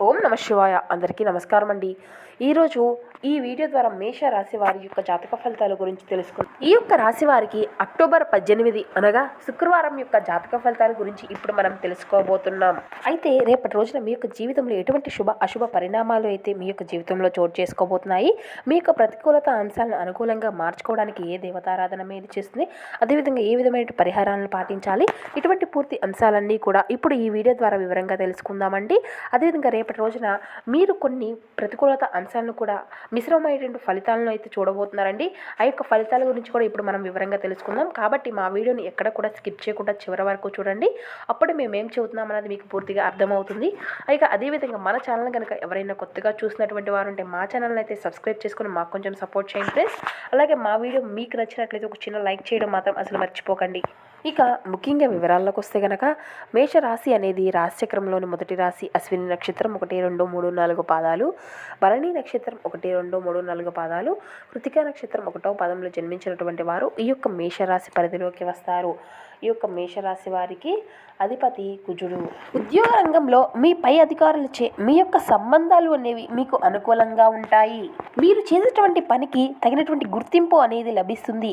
ఓం నమ శివాయ. అందరికీ నమస్కారం అండి. ఈరోజు ఈ వీడియో ద్వారా మేష రాశి వారి యొక్క జాతక ఫలితాల గురించి తెలుసుకుందాం. ఈ యొక్క రాశి వారికి అక్టోబర్ 18 అనగా శుక్రవారం యొక్క జాతక ఫలితాల గురించి ఇప్పుడు మనం తెలుసుకోబోతున్నాం. అయితే రేపటి రోజున మీ యొక్క జీవితంలో ఎటువంటి శుభ అశుభ పరిణామాలు అయితే మీ యొక్క జీవితంలో చోటు చేసుకోబోతున్నాయి, మీ యొక్క ప్రతికూలత అంశాలను అనుకూలంగా మార్చుకోవడానికి ఏ దేవతారాధన మీద చేస్తుంది, అదేవిధంగా ఏ విధమైన పరిహారాలను పాటించాలి, ఇటువంటి పూర్తి అంశాలన్నీ కూడా ఇప్పుడు ఈ వీడియో ద్వారా వివరంగా తెలుసుకుందామండి. అదేవిధంగా రేపటి రోజున మీరు కొన్ని ప్రతికూలత అంశాలను కూడా మిశ్రమమైనటువంటి ఫలితాలను అయితే చూడబోతున్నారండి. ఆ యొక్క ఫలితాల గురించి కూడా ఇప్పుడు మనం వివరంగా తెలుసుకుందాం. కాబట్టి మా వీడియోని ఎక్కడ కూడా స్కిప్ చేయకుండా చివరి వరకు చూడండి. అప్పుడు మేము ఏం చెబుతున్నాం అన్నది మీకు పూర్తిగా అర్థమవుతుంది. ఇక అదేవిధంగా మన ఛానల్ కనుక ఎవరైనా కొత్తగా చూసినటువంటి వారు ఉంటే మా ఛానల్ని అయితే సబ్స్క్రైబ్ చేసుకుని మాకు కొంచెం సపోర్ట్ చేయండి ఫ్రెండ్స్. అలాగే మా వీడియో మీకు నచ్చినట్లయితే ఒక చిన్న లైక్ చేయడం మాత్రం అసలు మర్చిపోకండి. ఇక ముఖ్యంగా వివరాల్లోకి వస్తే కనుక మేషరాశి అనేది రాశిచక్రంలోని మొదటి రాశి. అశ్విని నక్షత్రం 1, 2, 3, 4 పాదాలు, భరణి నక్షత్రం 1, 2, 3, 4 పాదాలు, కృతికా నక్షత్రం 1వ పాదంలో జన్మించినటువంటి వారు ఈ యొక్క మేషరాశి పరిధిలోకి వస్తారు. ఈ యొక్క మేషరాశి వారికి అధిపతి కుజుడు. ఉద్యోగ రంగంలో మీ పై అధికారులచే మీ యొక్క సంబంధాలు అనేవి మీకు అనుకూలంగా ఉంటాయి. మీరు చేసేటువంటి పనికి తగినటువంటి గుర్తింపు అనేది లభిస్తుంది.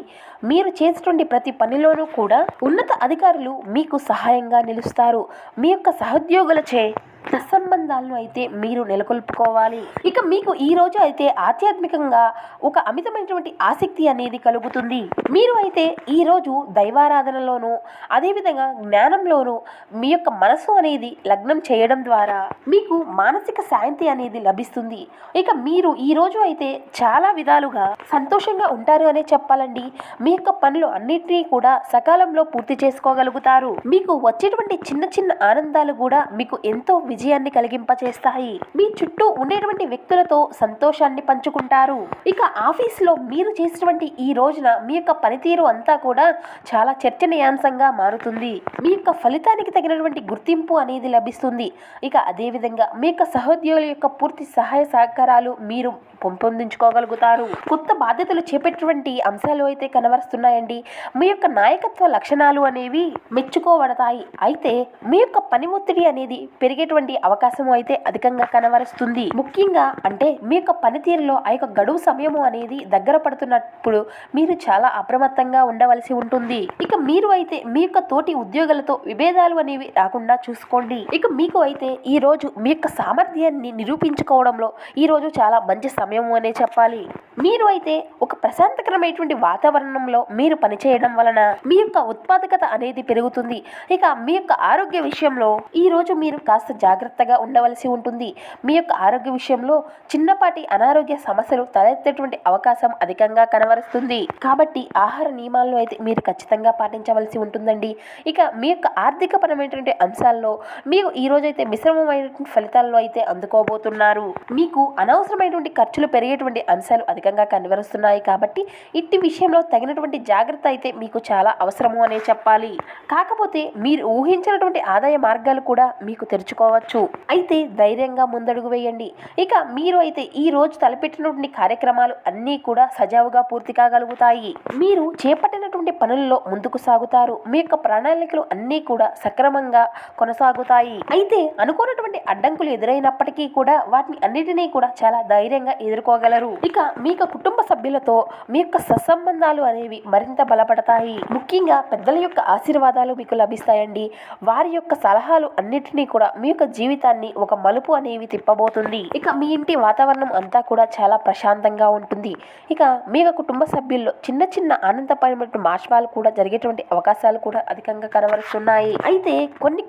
మీరు చేసేటువంటి ప్రతి పనిలోనూ కూడా ఉన్నత అధికారులు మీకు సహాయంగా నిలుస్తారు. మీ యొక్క సహోద్యోగులచే సత్సంబంధాలను అయితే మీరు నెలకొల్పుకోవాలి. ఇక మీకు ఈ రోజు అయితే ఆధ్యాత్మికంగా ఒక అమితమైనటువంటి ఆసక్తి అనేది కలుగుతుంది. మీరు అయితే ఈ రోజు దైవారాధనలోనూ అదేవిధంగా జ్ఞానంలోనూ మీ యొక్క మనసు అనేది లగ్నం చేయడం ద్వారా మీకు మానసిక శాంతి అనేది లభిస్తుంది. ఇక మీరు ఈ రోజు అయితే చాలా విధాలుగా సంతోషంగా ఉంటారు అనే చెప్పాలండి. మీ యొక్క పనులు అన్నిటినీ కూడా సకాలంలో పూర్తి చేసుకోగలుగుతారు. మీకు వచ్చేటువంటి చిన్న చిన్న ఆనందాలు కూడా మీకు ఎంతో విజయాన్ని కలిగింపచేస్తాయి. మీ చుట్టూ ఉండేటువంటి వ్యక్తులతో సంతోషాన్ని పంచుకుంటారు. ఇక ఆఫీస్లో మీరు చేసినటువంటి ఈ రోజున మీ యొక్క పనితీరు అంతా కూడా చాలా చర్చనీయాంశంగా మారుతుంది. మీ యొక్క ఫలితానికి తగినటువంటి గుర్తింపు అనేది లభిస్తుంది. ఇక అదేవిధంగా మీ యొక్క సహోద్యోగుల యొక్క పూర్తి సహాయ సహకారాలు మీరు పెంపొందించుకోగలుగుతారు. కొత్త బాధ్యతలు చేపట్టేటువంటి అంశాలు అయితే కనబరుస్తున్నాయండి. మీ యొక్క నాయకత్వ లక్షణాలు అనేవి మెచ్చుకోబడతాయి. అయితే మీ యొక్క పని ఒత్తిడి అనేది పెరిగేటువంటి అవకాశం అయితే అధికంగా కనబరుస్తుంది. ముఖ్యంగా అంటే మీ యొక్క పనితీరులో ఆ యొక్క గడువు సమయము అనేది దగ్గర పడుతున్నప్పుడు మీరు చాలా అప్రమత్తంగా ఉండవలసి ఉంటుంది. ఇక మీరు అయితే మీ యొక్క తోటి ఉద్యోగులతో విభేదాలు అనేవి రాకుండా చూసుకోండి. ఇక మీకు అయితే ఈ రోజు మీ యొక్క సామర్థ్యాన్ని నిరూపించుకోవడంలో ఈ రోజు చాలా మంచి సమయము అనే చెప్పాలి. మీరు అయితే ఒక ప్రశాంతకరమైనటువంటి వాతావరణంలో మీరు పనిచేయడం వలన మీ యొక్క ఉత్పాదకత అనేది పెరుగుతుంది. ఇక మీ యొక్క ఆరోగ్య విషయంలో ఈ రోజు మీరు కాస్త జాగ్రత్తగా ఉండవలసి ఉంటుంది. మీ యొక్క ఆరోగ్య విషయంలో చిన్నపాటి అనారోగ్య సమస్యలు తలెత్తేటువంటి అవకాశం అధికంగా కనబరుస్తుంది. కాబట్టి ఆహార నియమాలను అయితే మీరు ఖచ్చితంగా పాటించవలసి ఉంటుందండి. ఇక మీ యొక్క ఆర్థిక పరమైనటువంటి అంశాల్లో మీకు ఈ రోజు అయితే మిశ్రమమైనటువంటి ఫలితాల్లో అయితే అందుకోబోతున్నారు. మీకు అనవసరమైనటువంటి ఖర్చులు పెరిగేటువంటి అంశాలు అధికంగా కనబరుస్తున్నాయి. కాబట్టి ఇట్టి విషయంలో తగినటువంటి జాగ్రత్త అయితే మీకు చాలా అవసరము అనే చెప్పాలి. కాకపోతే మీరు ఊహించినటువంటి ఆదాయ మార్గాలు కూడా మీకు తెరుచుకోవచ్చు. అయితే ధైర్యంగా ముందడుగు వేయండి. ఇక మీరు అయితే ఈ రోజు తలపెట్టినటువంటి కార్యక్రమాలు అన్నీ కూడా సజావుగా పూర్తి కాగలుగుతాయి. మీరు చేపట్టినటువంటి పనుల్లో ముందుకు సాగుతారు. మీ యొక్క ప్రణాళికలు అన్నీ కూడా సక్రమంగా కొనసాగుతాయి. అయితే అనుకోనటువంటి అడ్డంకులు ఎదురైనప్పటికీ కూడా వాటిని అన్నిటినీ కూడా చాలా ధైర్యంగా ఎదుర్కోగలరు. ఇక మీ యొక్క కుటుంబ సభ్యులతో మీ యొక్క సత్సంబంధాలు అనేవి మరింత బలపడతాయి. ముఖ్యంగా పెద్దల యొక్క ఆశీర్వాదాలు మీకు లభిస్తాయండి. వారి యొక్క సలహాలు అన్నిటినీ కూడా మీ యొక్క జీవితాన్ని ఒక మలుపు అనేవి తిప్పబోతుంది. ఇక మీ ఇంటి వాతావరణం అంతా కూడా చాలా ప్రశాంతంగా ఉంటుంది. ఇక మీ యొక్క కుటుంబ సభ్యుల్లో చిన్న చిన్న ఆనందపరమైన మార్పులు కూడా జరిగేటువంటి అవకాశాలు కూడా అధికంగా కనబరుస్తున్నాయి. అయితే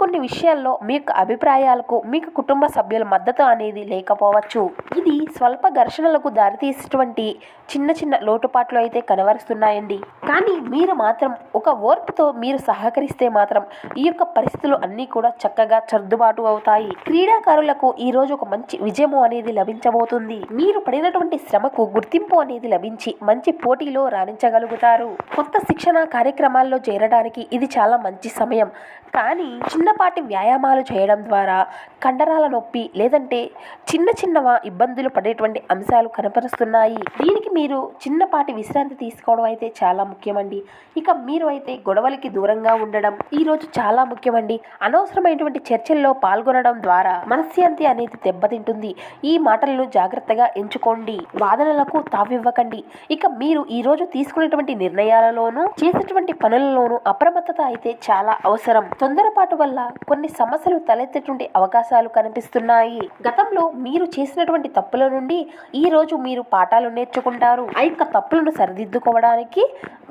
కొన్ని విషయాల్లో మీ యొక్క అభిప్రాయాలకు మీ యొక్క కుటుంబ సభ్యుల మద్దతు అనేది లేకపోవచ్చు. ఇది స్వల్ప ఘర్షణలకు దారితీసేటువంటి చిన్న లోటుపాట్లు అయితే కనబరుస్తున్నాయండి. కానీ మీరు మాత్రం ఒక ఓర్పుతో మీరు సహకరిస్తే మాత్రం ఈ యొక్క పరిస్థితులు అన్నీ కూడా చక్కగా సర్దుబాటు అవుతాయి. క్రీడాకారులకు ఈ రోజు ఒక మంచి విజయము అనేది లభించబోతుంది. మీరు పడినటువంటి శ్రమకు గుర్తింపు అనేది లభించి మంచి పోటీలో రాణించగలుగుతారు. కొత్త శిక్షణ కార్యక్రమాల్లో చేరడానికి ఇది చాలా మంచి సమయం. కానీ చిన్నపాటి వ్యాయామాలు చేయడం ద్వారా కండరాల నొప్పి లేదంటే చిన్న చిన్నగా ఇబ్బందులు పడేటువంటి అంశాలు కనపరుస్తున్నాయి. దీనికి మీరు చిన్నపాటి విశ్రాంతి తీసుకోవడం అయితే చాలా ముఖ్యమండి. ఇక మీరు అయితే గొడవలకి దూరంగా ఉండడం ఈ రోజు చాలా ముఖ్యమండి. అనవసరమైనటువంటి చర్చల్లో పాల్గొనడం ద్వారా మనశ్శాంతి అనేది దెబ్బతింటుంది. ఈ మాటలను జాగ్రత్తగా ఎంచుకోండి. వాదనలకు తావివ్వకండి. ఇక మీరు ఈ రోజు తీసుకునేటువంటి నిర్ణయాలలోనూ చేసేటువంటి పనులలోనూ అప్రమత్తత అయితే చాలా అవసరం. తొందరపాటు వల్ల కొన్ని సమస్యలు తలెత్తేటువంటి అవకాశాలు కనిపిస్తున్నాయి. గతంలో మీరు చేసినటువంటి తప్పుల నుండి ఈ రోజు మీరు పాఠాలు నేర్చుకుంటారు. ఆ యొక్క తప్పులను సరిదిద్దుకోవడానికి,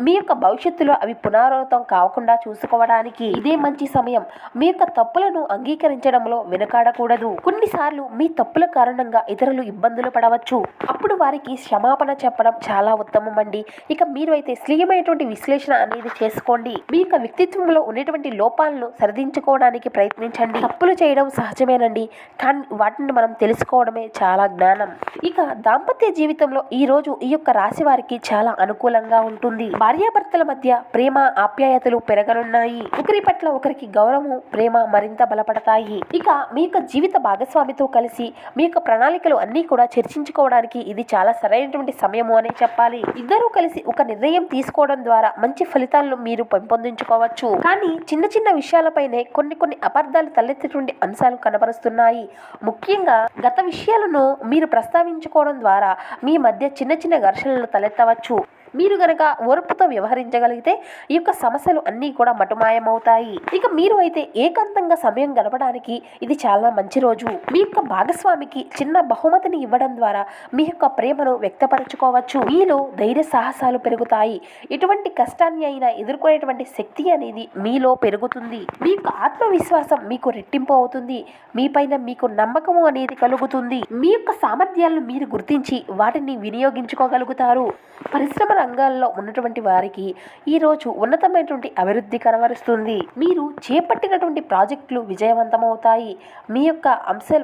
మీ యొక్క భవిష్యత్తులో అవి పునరావృతం కాకుండా చూసుకోవడానికి ఇదే మంచి సమయం. మీ యొక్క తప్పులను అంగీకరించడంలో వెనుకాడకూడదు. కొన్నిసార్లు మీ తప్పుల కారణంగా ఇతరులు ఇబ్బందులు పడవచ్చు. అప్పుడు వారికి క్షమాపణ చెప్పడం చాలా ఉత్తమం అండి. ఇక మీరు అయితే స్వీయమైనటువంటి విశ్లేషణ అనేది చేసుకోండి. మీ యొక్క వ్యక్తిత్వంలో ఉన్నటువంటి లోపాలను సరిదించుకోవడానికి ప్రయత్నించండి. తప్పులు చేయడం సహజమేనండి, కానీ వాటిని మనం తెలుసుకోవడమే చాలా జ్ఞానం. ఇక దాంపత్య జీవితంలో ఈ రోజు ఈ యొక్క రాశి వారికి చాలా అనుకూలంగా ఉంటుంది. భార్యాభర్తల మధ్య ప్రేమ ఆప్యాయతలు పెరగనున్నాయి. ఒకరి పట్ల ఒకరికి గౌరవం, ప్రేమ మరింత బలపడతాయి. ఇక మీ యొక్క జీవిత భాగస్వామితో కలిసి మీ యొక్క ప్రణాళికలు అన్నీ కూడా చర్చించుకోవడానికి ఇది చాలా సరైనటువంటి సమయము అనే చెప్పాలి. ఇద్దరూ కలిసి ఒక నిర్ణయం తీసుకోవడం ద్వారా మంచి ఫలితాలను మీరు పెంపొందించుకోవచ్చు. కానీ చిన్న చిన్న విషయాలపైనే కొన్ని అపార్థాలు తలెత్తేటువంటి అంశాలు కనబరుస్తున్నాయి. ముఖ్యంగా గత విషయాలను మీరు ప్రస్తావించుకోవడం ద్వారా మీ మధ్య చిన్న చిన్న ఘర్షణలు తలెత్తవచ్చు. మీరు గనక ఓర్పుతో వ్యవహరించగలిగితే ఈ యొక్క సమస్యలు అన్నీ కూడా మటుమాయమవుతాయి. ఇక మీరు అయితే ఏకాంతంగా సమయం గడపడానికి ఇది చాలా మంచి రోజు. మీ యొక్క భాగస్వామికి చిన్న బహుమతిని ఇవ్వడం ద్వారా మీ యొక్క ప్రేమను వ్యక్తపరచుకోవచ్చు. మీలో ధైర్య సాహసాలు పెరుగుతాయి. ఎటువంటి కష్టాన్ని అయినా ఎదుర్కొనేటువంటి శక్తి అనేది మీలో పెరుగుతుంది. మీ యొక్క ఆత్మవిశ్వాసం మీకు రెట్టింపు అవుతుంది. మీపైన మీకు నమ్మకము అనేది కలుగుతుంది. మీ యొక్క సామర్థ్యాలను మీరు గుర్తించి వాటిని వినియోగించుకోగలుగుతారు. పరిశ్రమ రంగాల్లో ఉన్నటువంటి వారికి ఈరోజు ఉన్నతమైనటువంటి అభివృద్ధి కనబరుస్తుంది. మీరు చేపట్టినటువంటి ప్రాజెక్టులు విజయవంతమవుతాయి. మీ యొక్క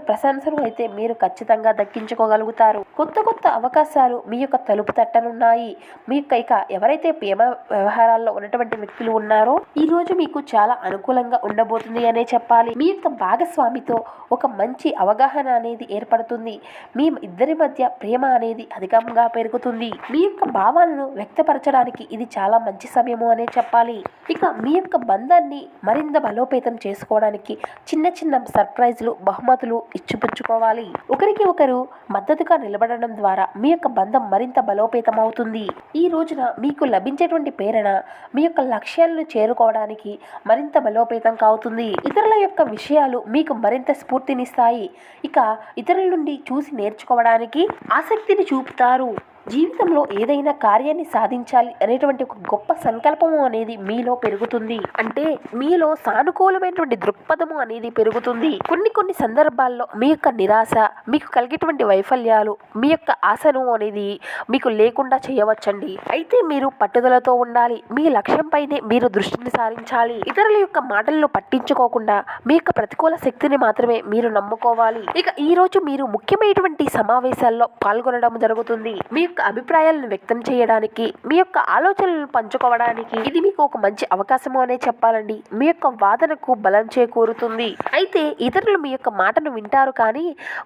ప్రశంసలు అయితే మీరు ఖచ్చితంగా దక్కించుకోగలుగుతారు. కొత్త అవకాశాలు మీ యొక్క తలుపు తట్టనున్నాయి. మీ యొక్క ఇక ఎవరైతే ప్రేమ వ్యవహారాల్లో ఉన్నటువంటి వ్యక్తులు ఉన్నారో ఈ రోజు మీకు చాలా అనుకూలంగా ఉండబోతుంది అనే చెప్పాలి. మీ యొక్క భాగస్వామితో ఒక మంచి అవగాహన అనేది ఏర్పడుతుంది. మీ ఇద్దరి మధ్య ప్రేమ అనేది అధికంగా పెరుగుతుంది. మీ యొక్క భావాలను వ్యక్తపరచడానికి ఇది చాలా మంచి సమయము అనే చెప్పాలి. ఇక మీ యొక్క బంధాన్ని మరింత బలోపేతం చేసుకోవడానికి చిన్న సర్ప్రైజ్లు, బహుమతులు ఇచ్చిపుచ్చుకోవాలి. ఒకరికి ఒకరు మద్దతుగా నిలబడడం ద్వారా మీ యొక్క బంధం మరింత బలోపేతం అవుతుంది. ఈ రోజున మీకు లభించేటువంటి ప్రేరణ మీ యొక్క లక్ష్యాలను చేరుకోవడానికి మరింత బలోపేతం కావుతుంది. ఇతరుల యొక్క విషయాలు మీకు మరింత స్ఫూర్తినిస్తాయి. ఇక ఇతరుల నుండి చూసి నేర్చుకోవడానికి ఆసక్తిని చూపుతారు. జీవితంలో ఏదైనా కార్యాన్ని సాధించాలి అనేటువంటి ఒక గొప్ప సంకల్పము అనేది మీలో పెరుగుతుంది. అంటే మీలో సానుకూలమైనటువంటి దృక్పథము అనేది పెరుగుతుంది. కొన్ని సందర్భాల్లో మీ యొక్క నిరాశ, మీకు కలిగేటువంటి వైఫల్యాలు, మీ యొక్క ఆశను అనేది మీకు లేకుండా చేయవచ్చండి. అయితే మీరు పట్టుదలతో ఉండాలి. మీ లక్ష్యంపైనే మీరు దృష్టిని సారించాలి. ఇతరుల యొక్క మాటలను పట్టించుకోకుండా మీ యొక్క ప్రతికూల శక్తిని మాత్రమే మీరు నమ్ముకోవాలి. ఇక ఈ రోజు మీరు ముఖ్యమైనటువంటి సమావేశాల్లో పాల్గొనడం జరుగుతుంది. మీ అభిప్రాయాలను వ్యక్తం చేయడానికి, మీ యొక్క ఆలోచనలను పంచుకోవడానికి ఇది మీకు ఒక మంచి అవకాశము అనే చెప్పాలండి. మీ యొక్క వాదనకు బలం చేకూరుతుంది. అయితే ఇతరులు మీ యొక్క మాటను వింటారు, కానీ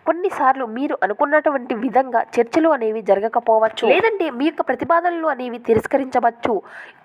కొన్నిసార్లు మీరు అనుకున్నటువంటి విధంగా చర్చలు అనేవి జరగకపోవచ్చు, లేదంటే మీ యొక్క ప్రతిపాదనలు అనేవి తిరస్కరించవచ్చు.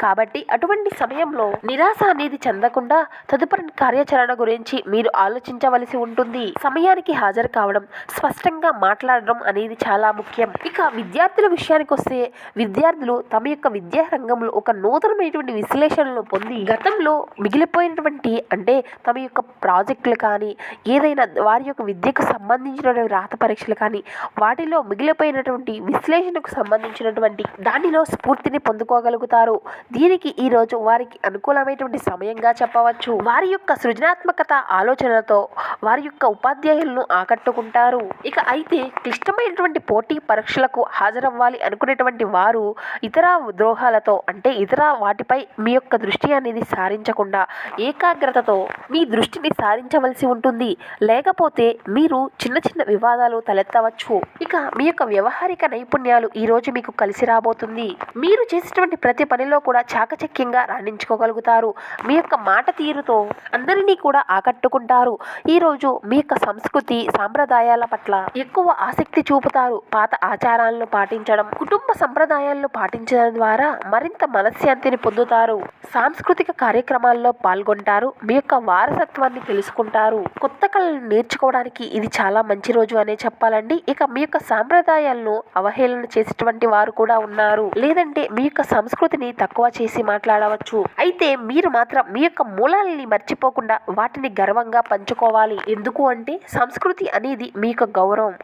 కాబట్టి అటువంటి సమయంలో నిరాశ అనేది చెందకుండా తదుపరి కార్యాచరణ గురించి మీరు ఆలోచించవలసి ఉంటుంది. సమయానికి హాజరు కావడం, స్పష్టంగా మాట్లాడడం అనేది చాలా ముఖ్యం. ఇక విద్యార్థుల విషయానికి వస్తే విద్యార్థులు తమ యొక్క విద్యా రంగంలో ఒక నూతనమైనటువంటి విశ్లేషణలు పొంది గతంలో మిగిలిపోయినటువంటి అంటే తమ యొక్క ప్రాజెక్టులు కానీ ఏదైనా వారి యొక్క విద్యకు సంబంధించినటువంటి రాత పరీక్షలు కానీ వాటిలో మిగిలిపోయినటువంటి విశ్లేషణకు సంబంధించినటువంటి దానిలో స్ఫూర్తిని పొందుకోగలుగుతారు. దీనికి ఈరోజు వారికి అనుకూలమైనటువంటి సమయంగా చెప్పవచ్చు. వారి యొక్క సృజనాత్మకత ఆలోచనలతో వారి యొక్క ఉపాధ్యాయులను ఆకట్టుకుంటారు. ఇక అయితే క్లిష్టమైనటువంటి పోటీ పరీక్షలకు హాజరవ్వ అవ్వాలి అనుకునేటువంటి వారు ఇతర ద్రోహాలతో అంటే ఇతర వాటిపై మీ యొక్క దృష్టి అనేది సారించకుండా ఏకాగ్రతతో మీ దృష్టిని సారించవలసి ఉంటుంది. లేకపోతే మీరు చిన్న చిన్న వివాదాలు తలెత్తవచ్చు. ఇక మీ యొక్క వ్యవహారిక నైపుణ్యాలు ఈరోజు మీకు కలిసి రాబోతుంది. మీరు చేసేటువంటి ప్రతి పనిలో కూడా చాకచక్యంగా రాణించుకోగలుగుతారు. మీ యొక్క మాట తీరుతో అందరినీ కూడా ఆకట్టుకుంటారు. ఈరోజు మీ యొక్క సంస్కృతి సాంప్రదాయాల పట్ల ఎక్కువ ఆసక్తి చూపుతారు. పాత ఆచారాలను పాటించడం, కుటుంబ సంప్రదాయాలను పాటించడం ద్వారా మరింత మనశ్శాంతిని పొందుతారు. సాంస్కృతిక కార్యక్రమాల్లో పాల్గొంటారు. మీ యొక్క వారసత్వాన్ని తెలుసుకుంటారు. కొత్త కళలను నేర్చుకోవడానికి ఇది చాలా మంచి రోజు అనే చెప్పాలండి. ఇక మీ యొక్క సాంప్రదాయాలను అవహేళన చేసేటువంటి వారు కూడా ఉన్నారు. లేదంటే మీ యొక్క సంస్కృతిని తక్కువ చేసి మాట్లాడవచ్చు. అయితే మీరు మాత్రం మీ యొక్క మూలాలని మర్చిపోకుండా వాటిని గర్వంగా పంచుకోవాలి. ఎందుకు అంటే సంస్కృతి అనేది మీ యొక్క గౌరవం,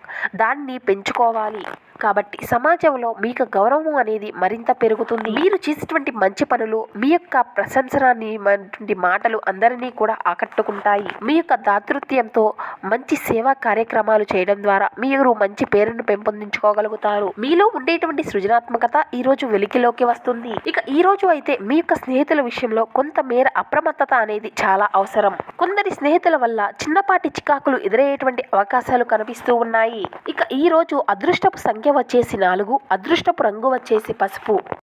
దాన్ని పెంచుకోవాలి. కాబట్టి సమాజంలో మీకు గౌరవం అనేది మరింత పెరుగుతుంది. మీరు చేసేటువంటి మంచి పనులు, మీ యొక్క ప్రశంసనటువంటి మాటలు అందరినీ కూడా ఆకట్టుకుంటాయి. మీ యొక్క దాతృత్వంతో మంచి సేవా కార్యక్రమాలు చేయడం ద్వారా మీరు మంచి పేరును పెంపొందించుకోగలుగుతారు. మీలో ఉండేటువంటి సృజనాత్మకత ఈ రోజు వెలికిలోకి వస్తుంది. ఇక ఈ రోజు అయితే మీ యొక్క స్నేహితుల విషయంలో కొంత మేర అప్రమత్తత అనేది చాలా అవసరం. కొందరి స్నేహితుల వల్ల చిన్నపాటి చికాకులు ఎదురయ్యేటువంటి అవకాశాలు కనిపిస్తూ ఉన్నాయి. ఇక ఈ రోజు అదృష్టపు సంఖ్య వచ్చేసి 4, అదృష్టపు రంగు వచ్చేసి పసుపు.